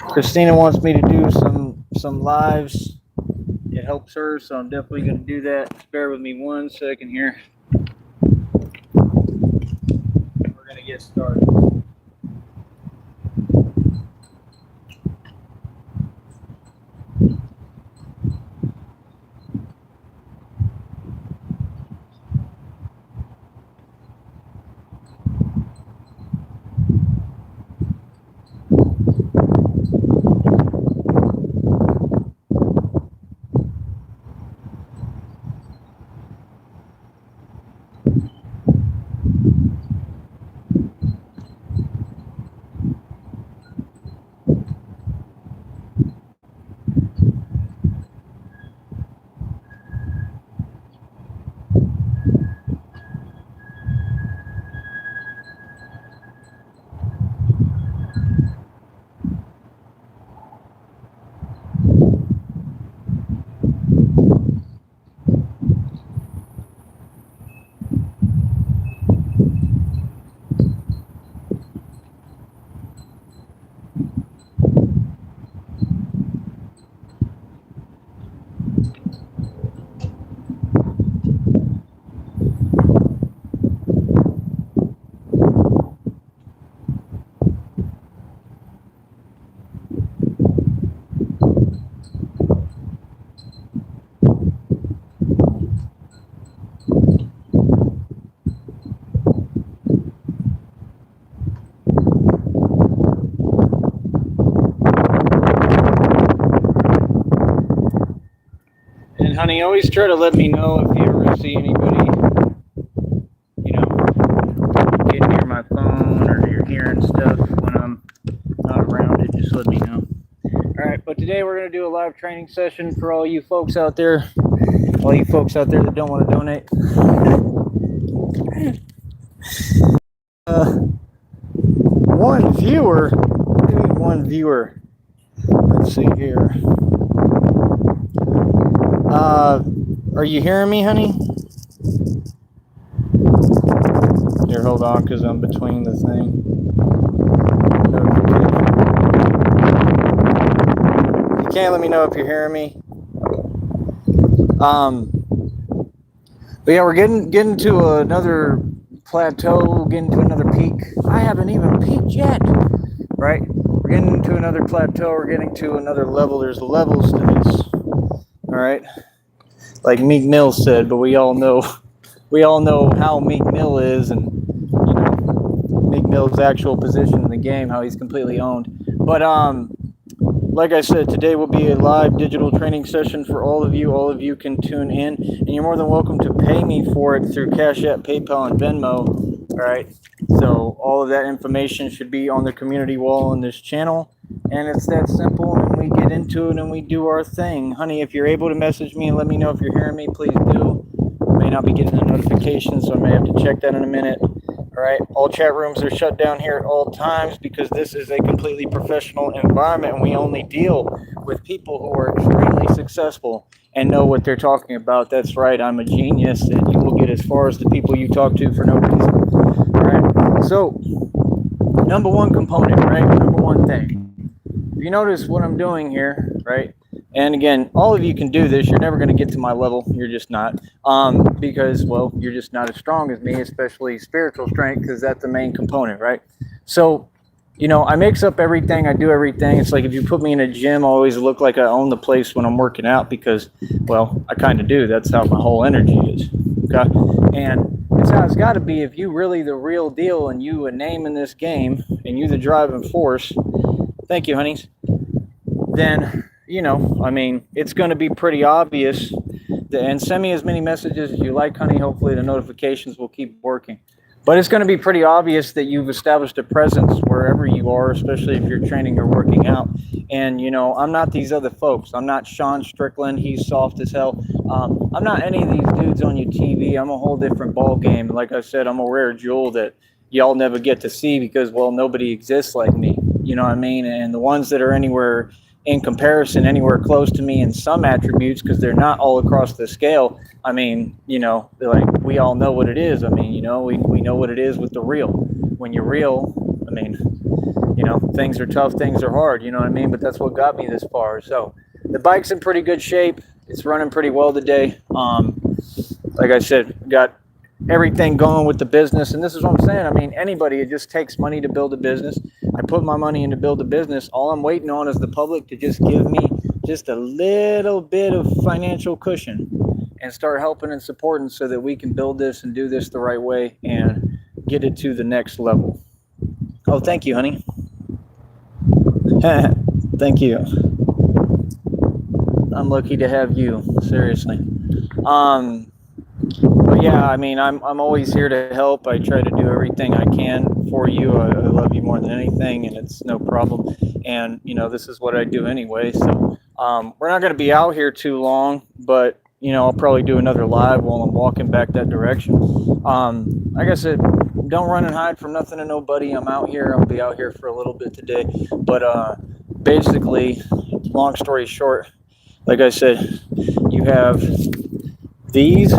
Christina wants me to do some lives. It helps her, so I'm definitely going to do that. Just bear with me 1 second here. We're going to get started. And honey, always try to let me know if you ever see anybody, getting near my phone or you're hearing stuff when I'm not around it. Just let me know. All right, but today we're going to do a live training session for all you folks out there. All you folks out there that don't want to donate. One viewer. Maybe one viewer. Let's see here. Are you hearing me, honey? Here, hold on, because I'm between the thing. You can't let me know if you're hearing me. But yeah, we're getting to another plateau, getting to another peak. I haven't even peaked yet, right? We're getting to another plateau. We're getting to another level. There's levels to this, all right? Like Meek Mill said, but we all know how Meek Mill is, and Meek Mill's actual position in the game, how he's completely owned. But like I said, today will be a live digital training session for all of you. All of you can tune in, and you're more than welcome to pay me for it through Cash App, PayPal, and Venmo. All right. So all of that information should be on the community wall on this channel, and it's that simple. And we get into it and we do our thing, honey. If you're able to message me and let me know if you're hearing me, please do. I may not be getting a notification, so I may have to check that in a minute. All right, all chat rooms are shut down here at all times because this is a completely professional environment, and we only deal with people who are extremely successful and know what they're talking about. That's right, I'm a genius, and you will get as far as the people you talk to for no reason. All right, so number one component, right? Number one thing. If you notice what I'm doing here, right? And again, all of you can do this. You're never going to get to my level. You're just not. Because, well, you're just not as strong as me, especially spiritual strength, because that's the main component, right? So, I mix up everything. I do everything. It's like if you put me in a gym, I always look like I own the place when I'm working out because, well, I kind of do. That's how my whole energy is. Okay? And it's how it's got to be. If you really the real deal and you a name in this game and you the driving force, thank you, honeys, then it's going to be pretty obvious. And send me as many messages as you like, honey. Hopefully the notifications will keep working. But it's going to be pretty obvious that you've established a presence wherever you are, especially if you're training or working out. And, I'm not these other folks. I'm not Sean Strickland. He's soft as hell. I'm not any of these dudes on your TV. I'm a whole different ball game. Like I said, I'm a rare jewel that y'all never get to see because, well, nobody exists like me. You know what I mean? And the ones that are anywhere in comparison, anywhere close to me in some attributes, because they're not all across the scale. I mean, like we all know what it is. I mean, we know what it is with the real. When you're real, I mean, You know, things are tough, things are hard, you know what I mean? But that's what got me this far. So the bike's in pretty good shape. It's running pretty well today. Like I said, got everything going with the business. And this is what I'm saying. I mean, anybody, it just takes money to build a business. I put my money in to build a business. All I'm waiting on is the public to just give me just a little bit of financial cushion and start helping and supporting so that we can build this and do this the right way and get it to the next level. Oh, thank you, honey. Thank you. I'm lucky to have you, seriously. But yeah, I mean, I'm always here to help. I try to do everything I can for you. I love you more than anything, and it's no problem. And you know, this is what I do anyway. So we're not going to be out here too long, but you know, I'll probably do another live while I'm walking back that direction. Like I said, don't run and hide from nothing and nobody. I'm out here. I'll be out here for a little bit today. But basically, long story short, like I said, you have these.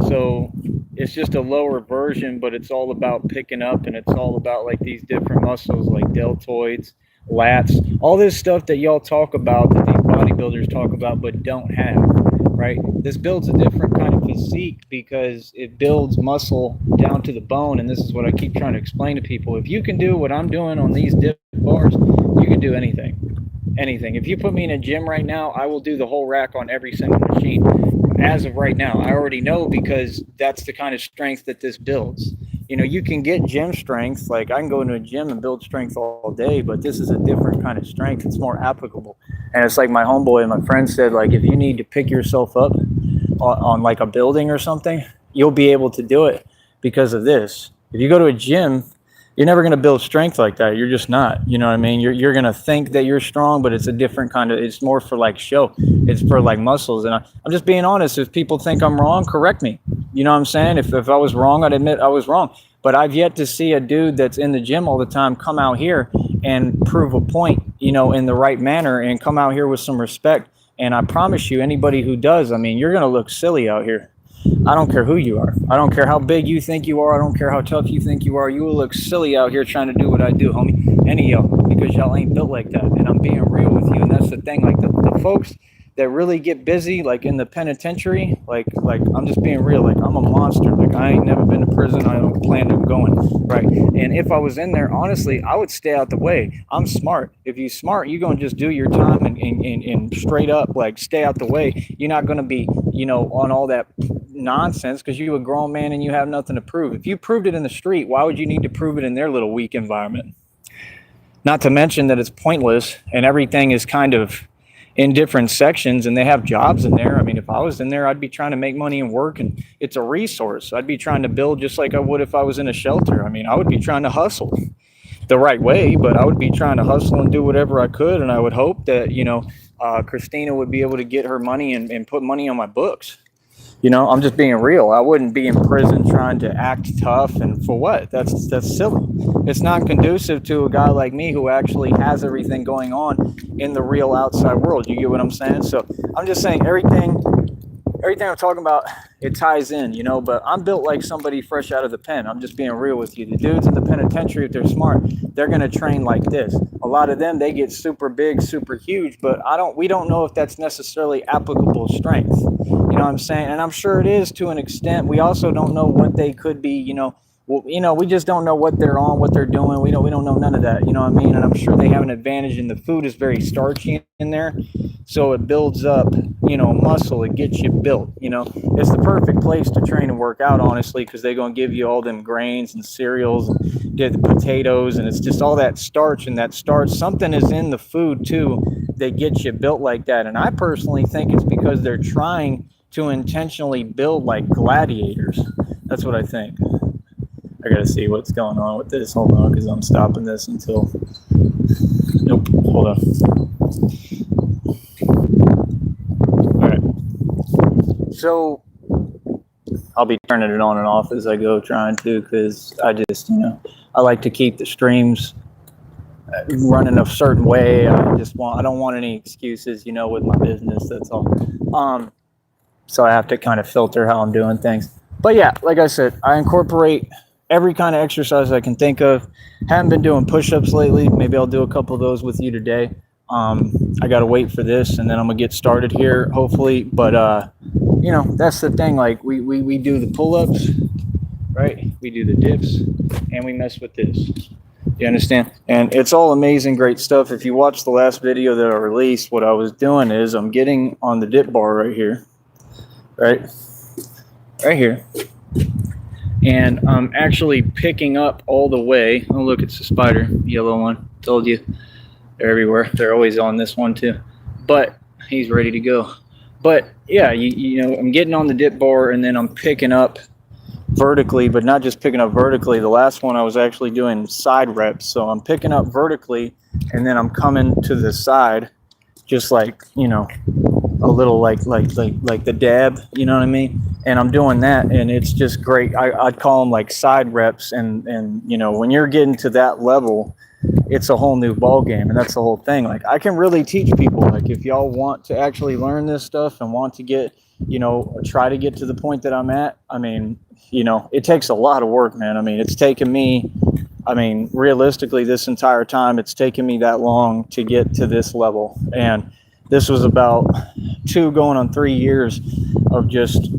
So it's just a lower version, but it's all about picking up, and it's all about like these different muscles like deltoids, lats, all this stuff that y'all talk about, that these bodybuilders talk about but don't have, right? This builds a different kind of physique because it builds muscle down to the bone. And this is what I keep trying to explain to people. If you can do what I'm doing on these dip bars, you can do anything. If you put me in a gym right now, I will do the whole rack on every single machine. As of right now, I already know, because that's the kind of strength that this builds. You know, you can get gym strength. Like I can go into a gym and build strength all day, but this is a different kind of strength. It's more applicable. And it's like my homeboy and my friend said, like, if you need to pick yourself up on like a building or something, you'll be able to do it because of this. If you go to a gym, you're never going to build strength like that. You're just not, you know what I mean? You're going to think that you're strong, but it's a different kind of, it's more for like show. It's for like muscles. And I'm just being honest. If people think I'm wrong, correct me. You know what I'm saying? If I was wrong, I'd admit I was wrong. But I've yet to see a dude that's in the gym all the time come out here and prove a point, you know, in the right manner, and come out here with some respect. And I promise you, anybody who does, I mean, you're going to look silly out here. I don't care who you are. I don't care how big you think you are. I don't care how tough you think you are. You will look silly out here trying to do what I do, homie. Any of y'all, because y'all ain't built like that. And I'm being real with you. And that's the thing. Like the folks that really get busy, like in the penitentiary, like I'm just being real. Like I'm a monster. Like I ain't never been to prison. I don't plan on going. Right. And if I was in there, honestly, I would stay out the way. I'm smart. If you smart, you're going to just do your time and straight up, like stay out the way. You're not going to be, you know, on all that nonsense, because you're a grown man and you have nothing to prove. If you proved it in the street, why would you need to prove it in their little weak environment? Not to mention that it's pointless, and everything is kind of in different sections, and they have jobs in there. I mean, if I was in there, I'd be trying to make money and work, and it's a resource. I'd be trying to build just like I would if I was in a shelter. I mean, I would be trying to hustle the right way, but I would be trying to hustle and do whatever I could. And I would hope that, you know, Christina would be able to get her money and put money on my books. You know, I'm just being real. I wouldn't be in prison trying to act tough, and for what? That's silly. It's not conducive to a guy like me who actually has everything going on in the real outside world. You get what I'm saying? So I'm just saying everything I'm talking about, it ties in, you know, but I'm built like somebody fresh out of the pen. I'm just being real with you. The dudes in the penitentiary, if they're smart, they're going to train like this. A lot of them, they get super big, super huge, but we don't know if that's necessarily applicable strength. You know what I'm saying? And I'm sure it is to an extent. We also don't know what they could be, you know. Well, you know, we just don't know what they're on, what they're doing. We don't know none of that. You know what I mean? And I'm sure they have an advantage, and the food is very starchy in there. So it builds up, you know, muscle. It gets you built, you know. It's the perfect place to train and work out, honestly, because they're going to give you all them grains and cereals and get the potatoes, and it's just all that starch. And that starch, something is in the food, too, that gets you built like that. And I personally think it's because they're trying to intentionally build like gladiators. That's what I think. I gotta see what's going on with this. Hold on, because I'm stopping this until... Nope, hold on. All right. So I'll be turning it on and off as I go, trying to, because I just, you know, I like to keep the streams running a certain way. I don't want any excuses, you know, with my business. That's all. So I have to kind of filter how I'm doing things. But yeah, like I said, I incorporate every kind of exercise I can think of. Haven't been doing push-ups lately. Maybe I'll do a couple of those with you today. I got to wait for this, and then I'm going to get started here, hopefully. But, you know, that's the thing. Like, we do the pull-ups, right? We do the dips, and we mess with this. You understand? And it's all amazing, great stuff. If you watch the last video that I released, what I was doing is I'm getting on the dip bar right here, right here. And I'm actually picking up all the way. Oh, look, it's a spider, yellow one. Told you. They're everywhere. They're always on this one too. But he's ready to go. But yeah, you know, I'm getting on the dip bar and then I'm picking up vertically, but not just picking up vertically. The last one I was actually doing side reps. So I'm picking up vertically and then I'm coming to the side, just like, you know, a little like the dab, you know what I mean? And I'm doing that, and it's just great. I'd call them like side reps, and you know, when you're getting to that level, it's a whole new ball game, and that's the whole thing. Like, I can really teach people, like, if y'all want to actually learn this stuff and want to get, you know, try to get to the point that I'm at. I mean, you know, it takes a lot of work, man. I mean, it's taken me, I mean, realistically, this entire time, it's taken me that long to get to this level. And this was about 2 going on 3 years of just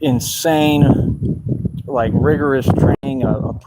insane, like, rigorous training, a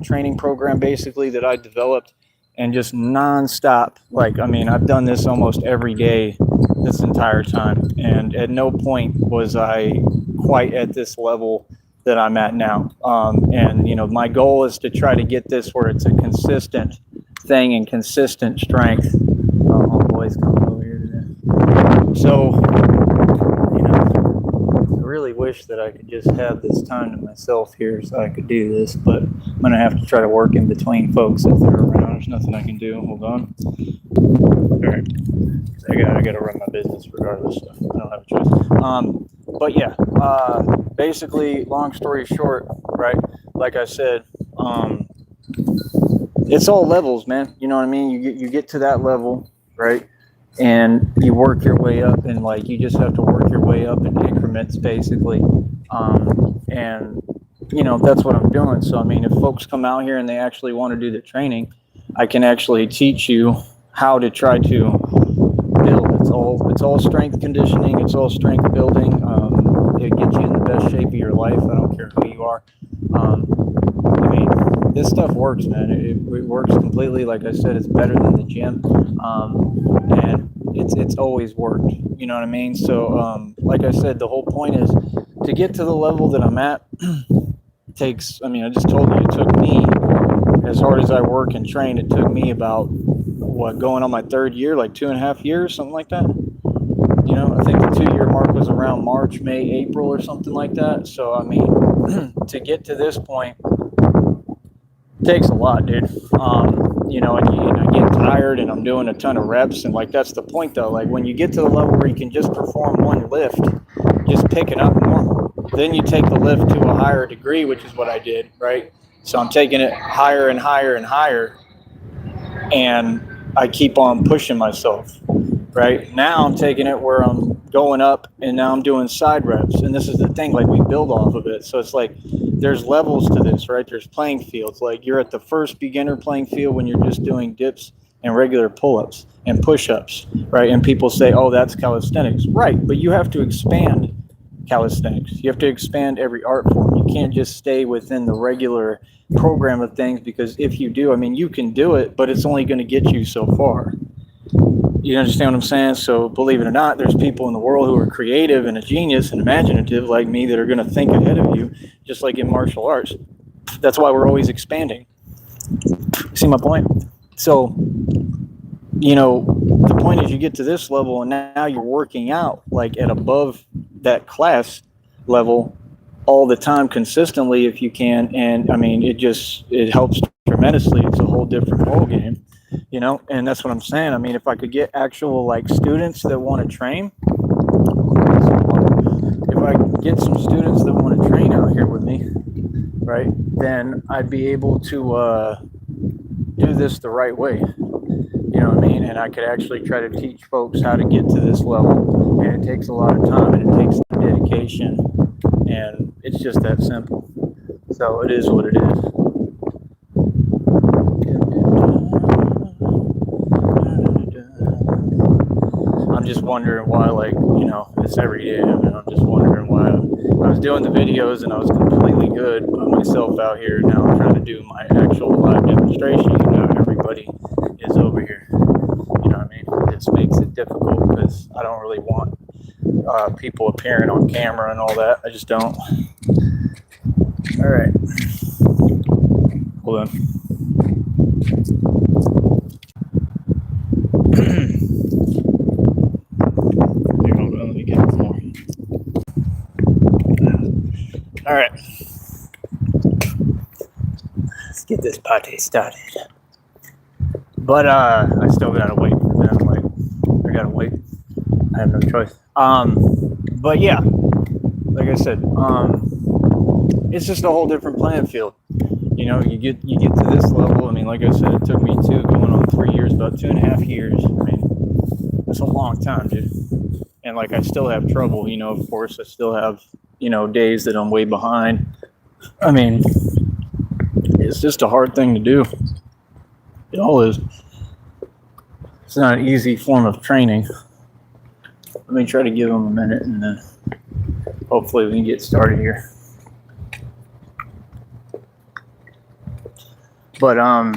training program basically that I developed, and just nonstop. Like, I mean, I've done this almost every day this entire time, and at no point was I quite at this level that I'm at now. And you know, my goal is to try to get this where it's a consistent thing and consistent strength. Oh, homeboy's coming over here today. So, you know, I really wish that I could just have this time to myself here so I could do this, but I'm going to have to try to work in between folks if they're around. There's nothing I can do. Hold on. All right. I got to run my business regardless, so I don't have a choice. But yeah, basically, long story short, right, like I said, it's all levels, man. You know what I mean? You get to that level, right? And you work your way up, and like, you just have to work your way up in increments, basically. And you know, that's what I'm doing. So I mean, if folks come out here and they actually want to do the training, I can actually teach you how to try to build. It's all strength conditioning. It's all strength building. It gets you in the best shape of your life. I don't care who you are. I mean, this stuff works, man. It works completely. Like I said, it's better than the gym, and it's always worked. You know what I mean? So, like I said, the whole point is to get to the level that I'm at. Takes. I mean, I just told you it took me, as hard as I work and train, it took me about, what, going on my 3rd year, like 2.5 years, something like that. You know, I think the 2-year mark was around March, May, April, or something like that. So I mean, to get to this point takes a lot, dude. You know, and I get tired, and I'm doing a ton of reps, and like, that's the point though. Like, when you get to the level where you can just perform one lift, just pick it up normal. Then you take the lift to a higher degree, which is what I did, right? So I'm taking it higher and higher and higher, and I keep on pushing myself, right? Now I'm taking it where I'm going up, and now I'm doing side reps. And this is the thing, like, we build off of it. So it's like, there's levels to this, right? There's playing fields. Like, you're at the first beginner playing field when you're just doing dips and regular pull-ups and push-ups, right? And people say, oh, that's calisthenics. Right, but you have to expand calisthenics. You have to expand every art form. You can't just stay within the regular program of things, because if you do, I mean, you can do it, but it's only going to get you so far. You understand what I'm saying? So believe it or not, there's people in the world who are creative and a genius and imaginative like me that are going to think ahead of you, just like in martial arts. That's why we're always expanding. See my point? So, you know, the point is, you get to this level, and now you're working out like at above that class level all the time, consistently, if you can. And I mean, it helps tremendously. It's a whole different ball game, you know. And that's what I'm saying. I mean, if I could get actual, like, students that want to train, if I get some students that want to train out here with me, right, then I'd be able to do this the right way. You know what I mean? And I could actually try to teach folks how to get to this level. And it takes a lot of time, and it takes dedication, and it's just that simple. So So it is what it is. I'm just wondering why, like, you know, it's every day. I mean, I'm just wondering why I was doing the videos and I was completely good by myself out here. Now I'm trying to do my actual live demonstration, and now everybody is over here. You know what I mean? It just makes it difficult because I don't really want people appearing on camera and all that. I just don't. All right. Hold on. Let me get more. All right. Let's get this party started. But I still gotta wait for them. Like, I gotta wait. I have no choice. But yeah, like I said, it's just a whole different playing field. You know, you get to this level. I mean, like I said, it took me going on 3 years, about 2.5 years. I mean, that's a long time, dude. And like, I still have trouble. You know, of course, I still have, you know, days that I'm way behind. I mean, it's just a hard thing to do. It all is. It's not an easy form of training. Let me try to give them a minute, and then hopefully we can get started here. But how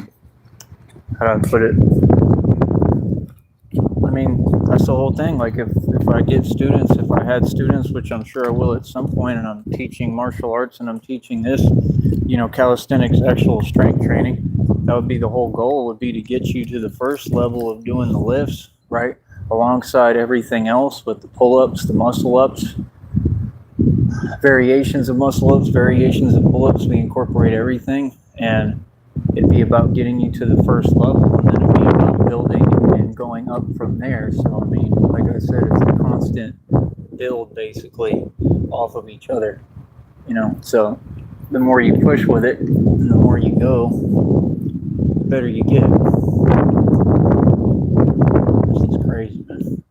do I put it? I mean, that's the whole thing. Like, if I get students, if I had students, which I'm sure I will at some point, and I'm teaching martial arts and I'm teaching this, you know, calisthenics, actual strength training, that would be the whole goal, would be to get you to the first level of doing the lifts, right? Alongside everything else with the pull-ups, the muscle-ups, variations of muscle-ups, variations of pull-ups. We incorporate everything, and it'd be about getting you to the first level, and then it'd be about building and going up from there. So, I mean, like I said, it's a constant build, basically, off of each other, you know. So the more you push with it, and the more you go, the better you get. This is crazy, man.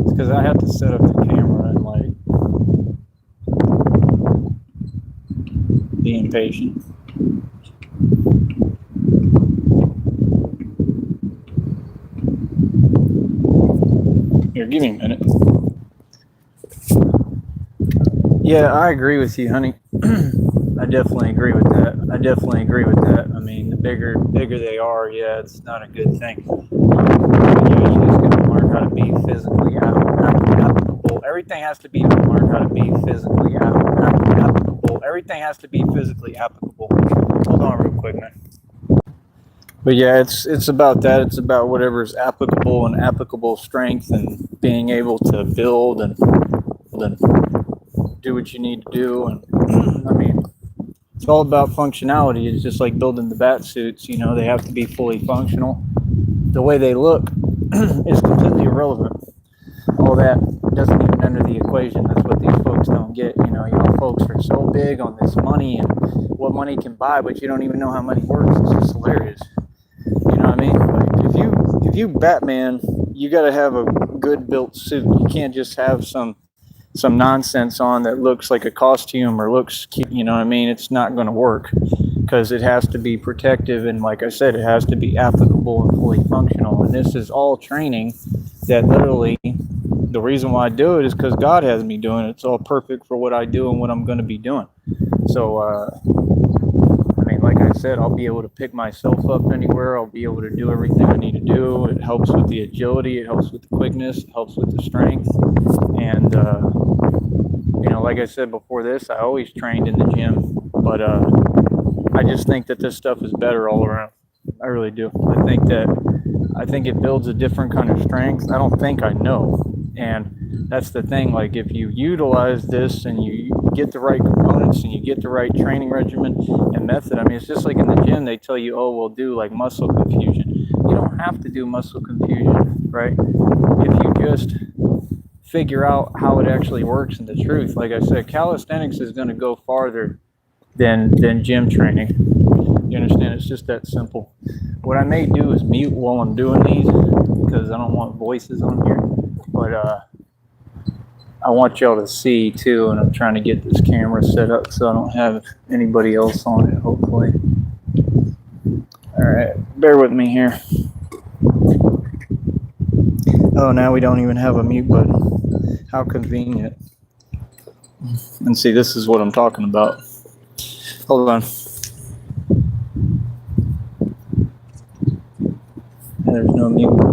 It's because I have to set up the camera and, like, be impatient. Here, give me a minute. Yeah, I agree with you, honey. I definitely agree with that. I mean, the bigger they are, yeah, it's not a good thing. Yeah, you just got to learn how to be physically applicable. Everything has to be learned how to be physically applicable. Everything has to be physically applicable. Hold on real quick, man. But yeah, it's about that. It's about whatever's applicable and applicable strength, and being able to build and do what you need to do. And I mean, it's all about functionality. It's just like building the bat suits. You know, they have to be fully functional. The way they look is completely irrelevant. All that doesn't even enter the equation. That's what these folks don't get. You know, folks are so big on this money and what money can buy, but you don't even know how money works. It's just hilarious. You know what I mean? Like, if you Batman, you got to have a good built suit. You can't just have some nonsense on that looks like a costume or looks cute. You know what I mean? It's not going to work, because it has to be protective, and like I said, it has to be applicable and fully functional. And this is all training that literally, the reason why I do it is because God has me doing it. It's all perfect for what I do and what I'm going to be doing. So, I mean, like I said, I'll be able to pick myself up anywhere. I'll be able to do everything I need to do. It helps with the agility. It helps with the quickness. It helps with the strength. And, you know, like I said before this, I always trained in the gym. But I just think that this stuff is better all around. I really do. I think it builds a different kind of strength. I don't think, I know. And that's the thing. Like, if you utilize this and you get the right components and you get the right training regimen and method, I mean, it's just like in the gym, they tell you, oh, we'll do like muscle confusion. You don't have to do muscle confusion, right? If you just figure out how it actually works and the truth. Like I said, calisthenics is going to go farther than gym training. You understand? It's just that simple. What I may do is mute while I'm doing these, because I don't want voices on here. But I want y'all to see too, and I'm trying to get this camera set up so I don't have anybody else on it, hopefully. All right, bear with me here. Oh, now we don't even have a mute button. How convenient. And see, this is what I'm talking about. Hold on. There's no mute button.